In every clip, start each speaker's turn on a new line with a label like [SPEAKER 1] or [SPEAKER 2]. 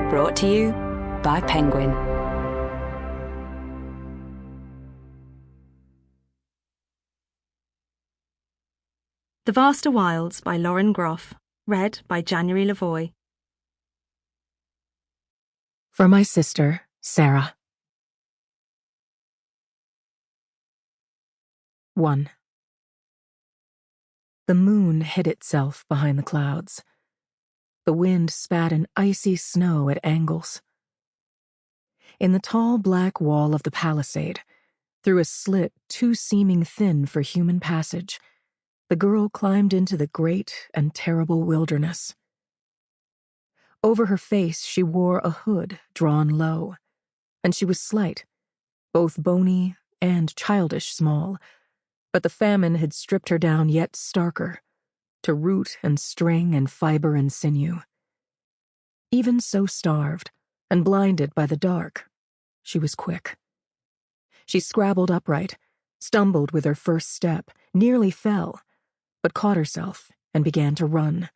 [SPEAKER 1] Brought to you by Penguin.
[SPEAKER 2] The Vaster Wilds by Lauren Groff. Read by January Lavoy.
[SPEAKER 3] For my sister, Sarah. 1. The moon hid itself behind the clouds. The wind spat an icy snow at angles. In the tall black wall of the palisade, through a slit too seeming thin for human passage, the girl climbed into the great and terrible wilderness. Over her face she wore a hood drawn low, and she was slight, both bony and childish small, but the famine had stripped her down yet starker, to root and string and fiber and sinew. Even so starved, and blinded by the dark, she was quick. She scrabbled upright, stumbled with her first step, nearly fell, but caught herself and began to run,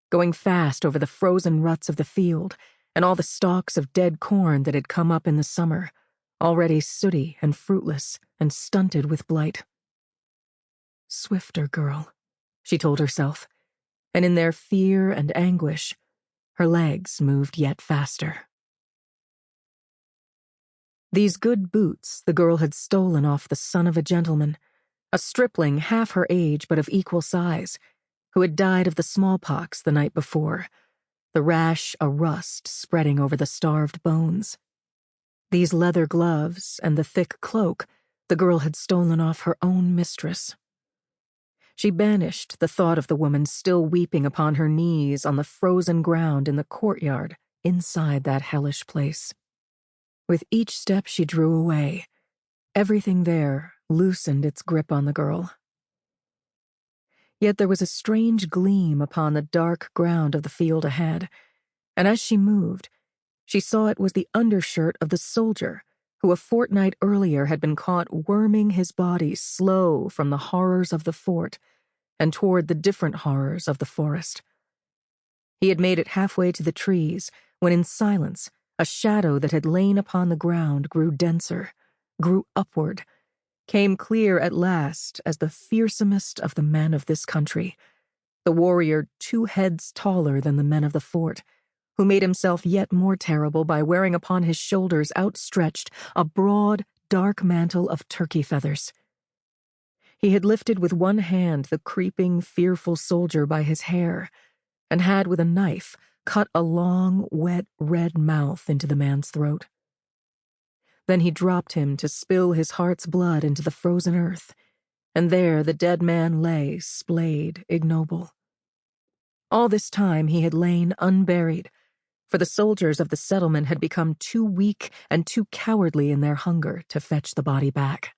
[SPEAKER 3] going fast over the frozen ruts of the field and all the stalks of dead corn that had come up in the summer, already sooty and fruitless and stunted with blight. Swifter, girl, she told herself, and in their fear and anguish, her legs moved yet faster. These good boots the girl had stolen off the son of a gentleman, a stripling half her age but of equal size, who had died of the smallpox the night before, the rash a rust spreading over the starved bones. These leather gloves and the thick cloak the girl had stolen off her own mistress. She banished the thought of the woman still weeping upon her knees on the frozen ground in the courtyard inside that hellish place. With each step she drew away, everything there loosened its grip on the girl. Yet there was a strange gleam upon the dark ground of the field ahead, and as she moved, she saw it was the undershirt of the soldier who a fortnight earlier had been caught worming his body slow from the horrors of the fort and toward the different horrors of the forest. He had made it halfway to the trees when in silence a shadow that had lain upon the ground grew denser, grew upward, came clear at last as the fearsomest of the men of this country, the warrior 2 heads taller than the men of the fort, who made himself yet more terrible by wearing upon his shoulders outstretched a broad, dark mantle of turkey feathers. He had lifted with one hand the creeping, fearful soldier by his hair, and had with a knife cut a long, wet, red mouth into the man's throat. Then he dropped him to spill his heart's blood into the frozen earth, and there the dead man lay, splayed, ignoble. All this time he had lain unburied, for the soldiers of the settlement had become too weak and too cowardly in their hunger to fetch the body back.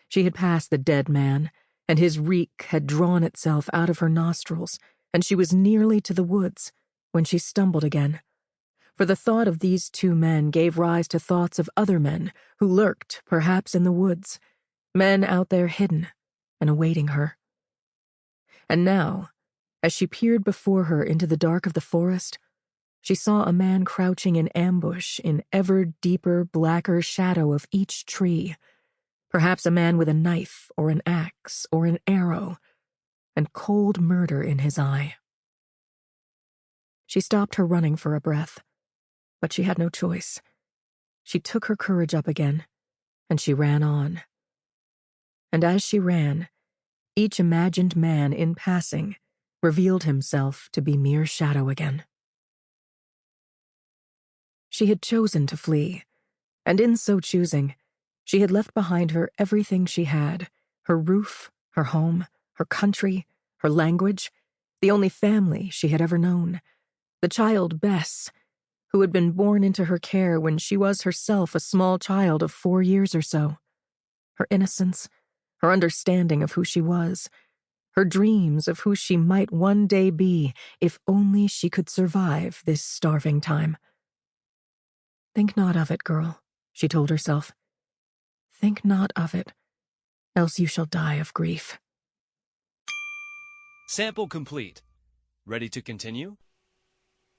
[SPEAKER 3] She had passed the dead man, and his reek had drawn itself out of her nostrils, and she was nearly to the woods when she stumbled again. For the thought of these 2 men gave rise to thoughts of other men who lurked, perhaps, in the woods, men out there hidden and awaiting her. And now, as she peered before her into the dark of the forest, she saw a man crouching in ambush in ever deeper, blacker shadow of each tree, perhaps a man with a knife or an axe or an arrow, and cold murder in his eye. She stopped her running for a breath, but she had no choice. She took her courage up again, and she ran on. And as she ran, each imagined man in passing revealed himself to be mere shadow again. She had chosen to flee, and in so choosing, she had left behind her everything she had, her roof, her home, her country, her language, the only family she had ever known, the child Bess, who had been born into her care when she was herself a small child of 4 years or so, her innocence, her understanding of who she was, her dreams of who she might one day be if only she could survive this starving time. Think not of it, girl, she told herself. Think not of it, else you shall die of grief.
[SPEAKER 4] Sample complete. Ready to continue?